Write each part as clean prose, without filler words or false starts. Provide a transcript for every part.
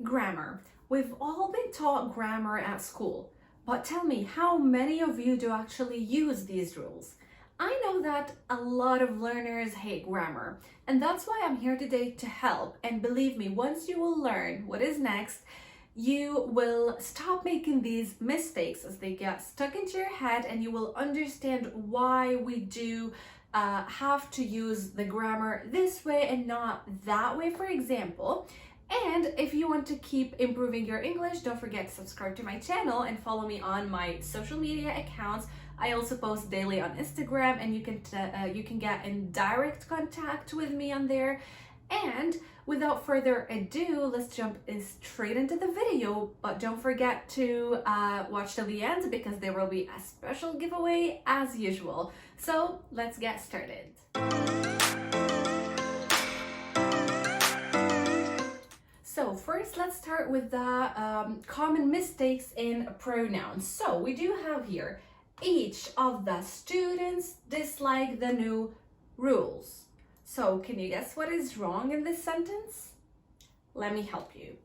Grammar. We've all been taught grammar at school, but tell me, how many of you do actually use these rules? I know that a lot of learners hate grammar, and that's why I'm here today to help. And believe me, once you will learn what is next, you will stop making these mistakes as they get stuck into your head, and you will understand why we do have to use the grammar this way and not that way, for example. And if you want to keep improving your English, don't forget to subscribe to my channel and follow me on my social media accounts. I also post daily on Instagram, and you can get in direct contact with me on there. And without further ado, let's jump straight into the video. But don't forget to watch till the end, because there will be a special giveaway as usual. So let's get started. So first, let's start with the common mistakes in pronouns. So we do have here, each of the students dislike the new rules. So can you guess what is wrong in this sentence? Let me help you.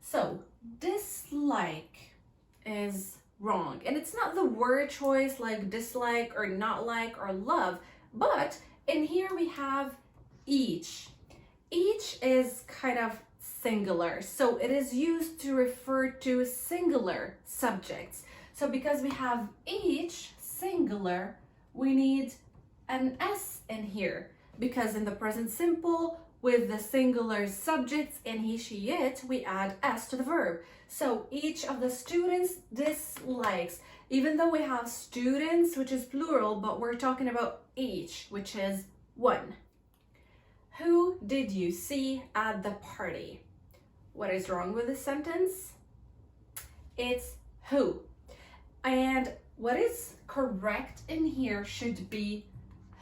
So dislike is wrong, and it's not the word choice like dislike or not like or love, but in here we have each. Each is kind of singular, so it is used to refer to singular subjects. So because we have each singular, we need an S in here, because in the present simple with the singular subjects in he, she, it, we add S to the verb. So each of the students dislikes, even though we have students, which is plural, but we're talking about each, which is one. Who did you see at the party? What is wrong with this sentence? It's who. And what is correct in here should be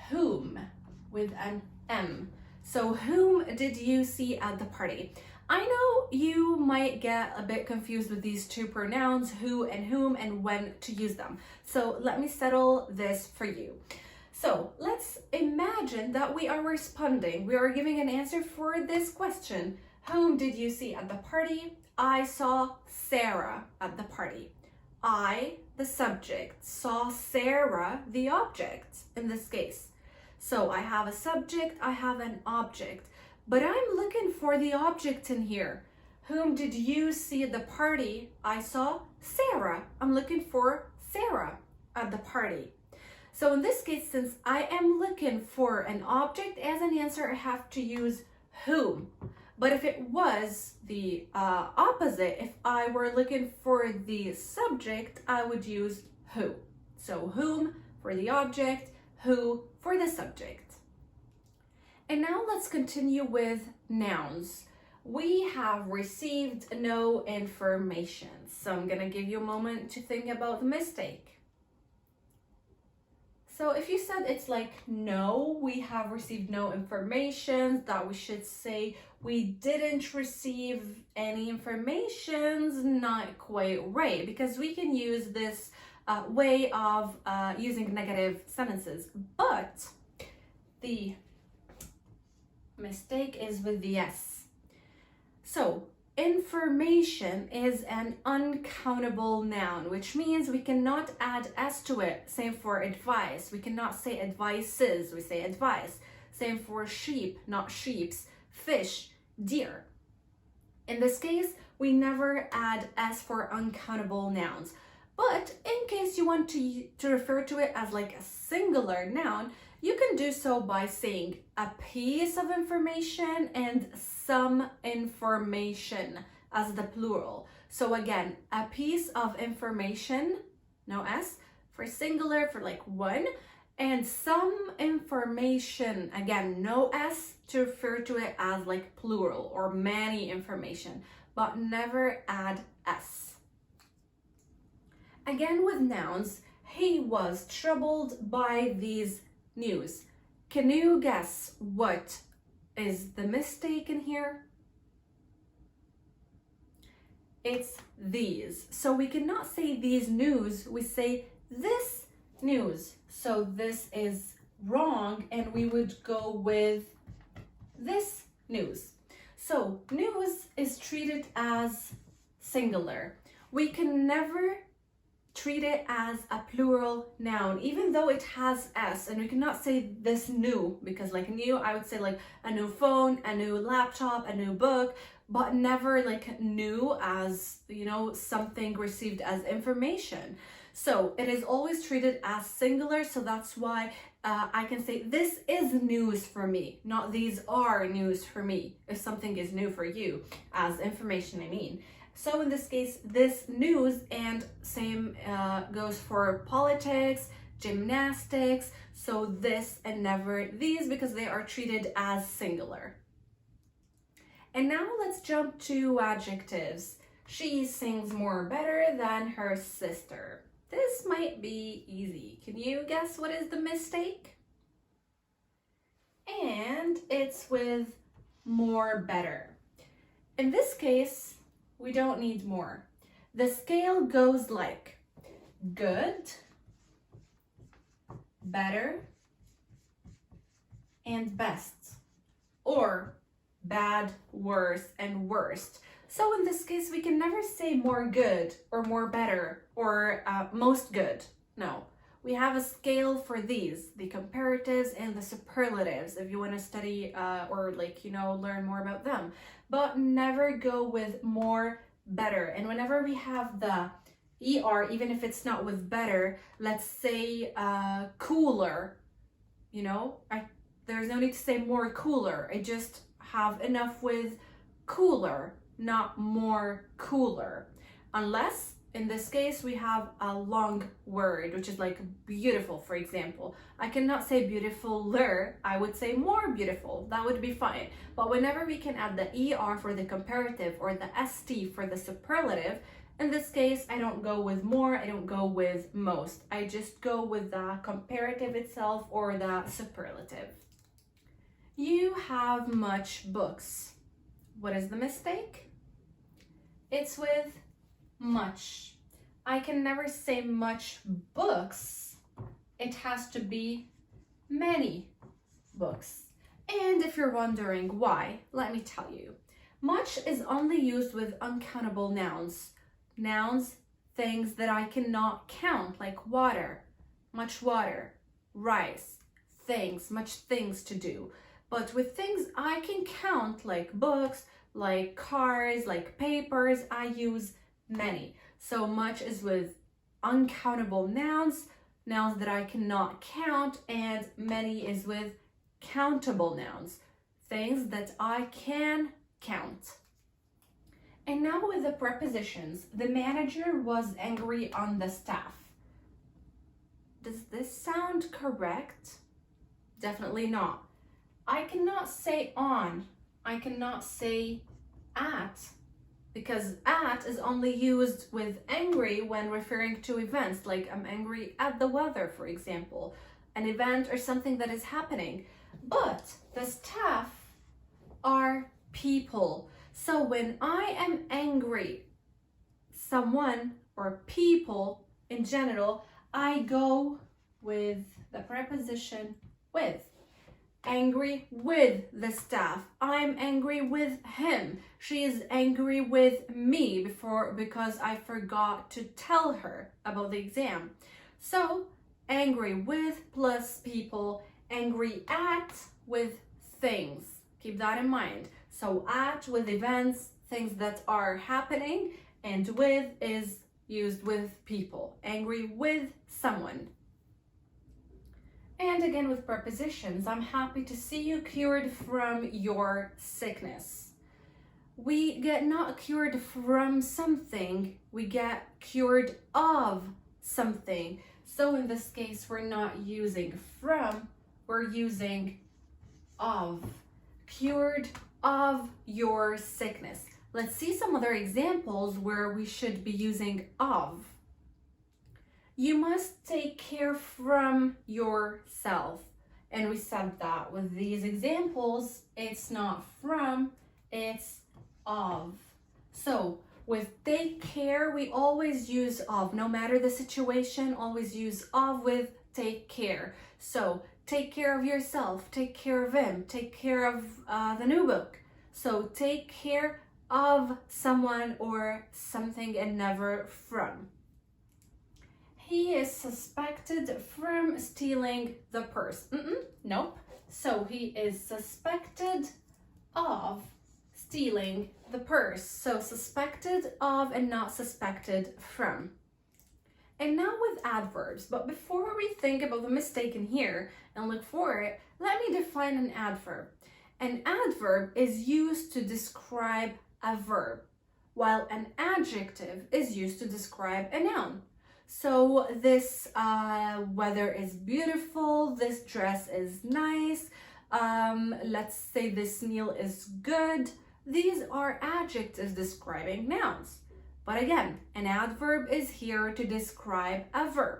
whom with an M. So whom did you see at the party? I know you might get a bit confused with these two pronouns, who and whom, and when to use them. So let me settle this for you. So let's imagine that we are responding. We are giving an answer for this question. Whom did you see at the party? I saw Sarah at the party. I, the subject, saw Sarah, the object, in this case. So I have a subject, I have an object, but I'm looking for the object in here. Whom did you see at the party? I saw Sarah. I'm looking for Sarah at the party. So in this case, since I am looking for an object as an answer, I have to use whom. But if it was the opposite, if I were looking for the subject, I would use who. So whom for the object, who for the subject. And now let's continue with nouns. We have received no information. So I'm gonna give you a moment to think about the mistake. So if you said it's like no, we have received no information, that we should say we didn't receive any information's not quite right, because we can use this way of using negative sentences. But the mistake is with the S. So information is an uncountable noun, which means we cannot add S to it. Same for advice. We cannot say advices, we say advice. Same for sheep, not sheeps. Fish, deer. In this case, we never add S for uncountable nouns. But in case you want to refer to it as like a singular noun, you can do so by saying a piece of information and some information as the plural. So again, a piece of information, no S, for singular, for like one, and some information, again, no S, to refer to it as like plural or many information, but never add S. Again with nouns, he was troubled by these news. Can you guess what is the mistake in here? It's these. So we cannot say these news, we say this news. So this is wrong, and we would go with this news. So news is treated as singular. We can never treat it as a plural noun, even though it has s, and we cannot say this new, because like new, I would say like a new phone, a new laptop, a new book, but never like new as, you know, something received as information. So it is always treated as singular, so that's why I can say this is news for me, not these are news for me, if something is new for you, as information I mean. So in this case, this news, and same goes for politics, gymnastics, so this and never these, because they are treated as singular. And now let's jump to adjectives. She sings more better than her sister. This might be easy. Can you guess what is the mistake? And it's with more better. In this case, we don't need more. The scale goes like good, better, and best, or bad, worse, and worst. So in this case, we can never say more good or more better or most good. No, we have a scale for these, the comparatives and the superlatives, if you want to study or like, you know, learn more about them. But never go with more, better. And whenever we have the ER, even if it's not with better, let's say cooler, you know, there's no need to say more cooler. I just have enough with cooler, not more cooler. Unless, in this case, we have a long word, which is like beautiful, for example. I cannot say beautifuler, I would say more beautiful. That would be fine. But whenever we can add the ER for the comparative or the ST for the superlative, in this case, I don't go with more, I don't go with most. I just go with the comparative itself or the superlative. You have much books. What is the mistake? It's with much. I can never say much books. It has to be many books. And if you're wondering why, let me tell you. Much is only used with uncountable nouns. Nouns, things that I cannot count, like water, much water, rice, things, much things to do. But with things I can count, like books, like cars, like papers, I use many. So much is with uncountable nouns, nouns that I cannot count, and many is with countable nouns, things that I can count. And now with the prepositions, the manager was angry on the staff. Does this sound correct? Definitely not. I cannot say on, I cannot say at, because at is only used with angry when referring to events, like I'm angry at the weather, for example, an event or something that is happening. But the staff are people. So when I am angry, someone or people in general, I go with the preposition with. Angry with the staff. I'm angry with him. She is angry with me because I forgot to tell her about the exam. So angry with plus people, angry at with things. Keep that in mind. So at with events, things that are happening, and with is used with people. Angry with someone. And again with prepositions, I'm happy to see you cured from your sickness. We get not cured from something, we get cured of something. So in this case, we're not using from, we're using of. Cured of your sickness. Let's see some other examples where we should be using of. You must take care from yourself. And we said that with these examples, it's not from, it's of. So with take care, we always use of. No matter the situation, always use of with take care. So take care of yourself, take care of him, take care of the new book. So take care of someone or something and never from. He is suspected from stealing the purse. Nope. So he is suspected of stealing the purse. So suspected of and not suspected from. And now with adverbs, but before we think about the mistake in here and look for it, let me define an adverb. An adverb is used to describe a verb, while an adjective is used to describe a noun. So this weather is beautiful, this dress is nice, let's say this meal is good. These are adjectives describing nouns. But again, an adverb is here to describe a verb.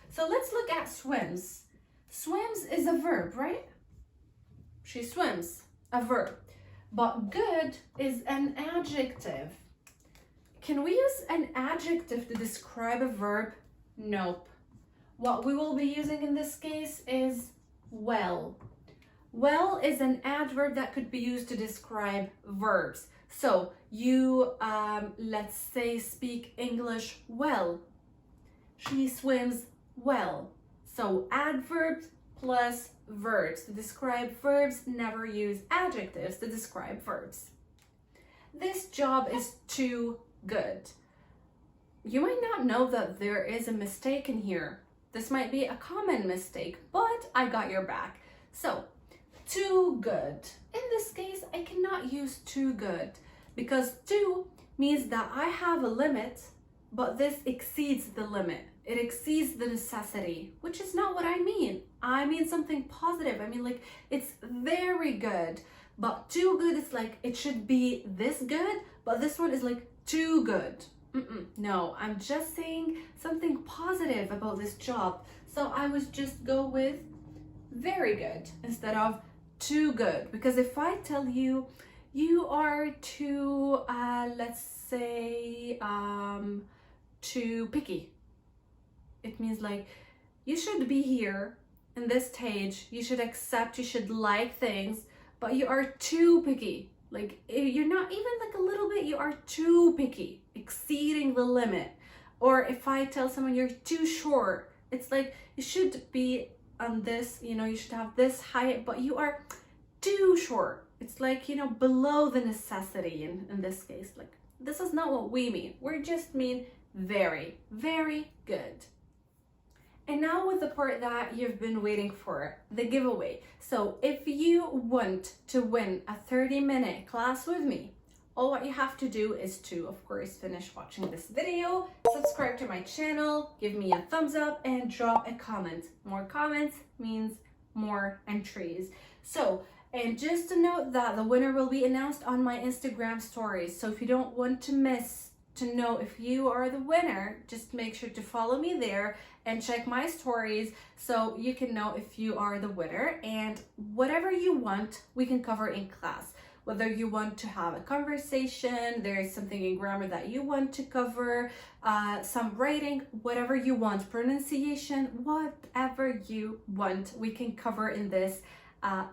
So let's look at swims. Swims is a verb, right? She swims, a verb. But good is an adjective. Can we use an adjective to describe a verb? Nope. What we will be using in this case is well. Well is an adverb that could be used to describe verbs. So you, let's say, speak English well. She swims well. So adverbs plus verbs. To describe verbs, never use adjectives to describe verbs. This job is too good. You might not know that there is a mistake in here. This might be a common mistake, but I got your back. So, too good. In this case, I cannot use too good because too means that I have a limit, but this exceeds the limit. It exceeds the necessity, which is not what I mean. I mean something positive. I mean, like, it's very good, but too good is like, it should be this good, but this one is like too good. No, I'm just saying something positive about this job. So I would just go with very good instead of too good. Because if I tell you, you are too, let's say, too picky. It means like, you should be here in this stage. You should accept, you should like things, but you are too picky. Like, you're not even like a little bit, you are too picky, exceeding the limit. Or if I tell someone you're too short, it's like, you should be on this, you should have this height, but you are too short. It's like, below the necessity in this case. Like, this is not what we mean. We just mean very, very good. And now with the part that you've been waiting for, the giveaway. So if you want to win a 30-minute class with me, all what you have to do is to, of course, finish watching this video, subscribe to my channel, give me a thumbs up, and drop a comment. More comments means more entries. So, and just to note that the winner will be announced on my Instagram stories. So if you don't want to miss to know if you are the winner, just make sure to follow me there and check my stories so you can know if you are the winner. And whatever you want, we can cover in class. Whether you want to have a conversation, there is something in grammar that you want to cover, some writing, whatever you want, pronunciation, whatever you want, we can cover in this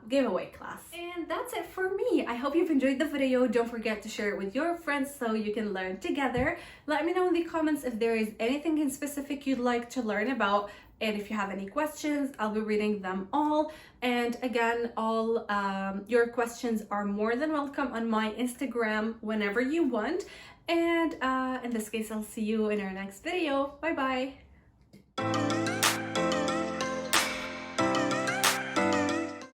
giveaway class. And that's it for me. I hope you've enjoyed the video. Don't forget to share it with your friends so you can learn together. Let me know in the comments if there is anything in specific you'd like to learn about, and if you have any questions, I'll be reading them all. And again, all your questions are more than welcome on my Instagram whenever you want. And in this case, I'll see you in our next video. Bye bye.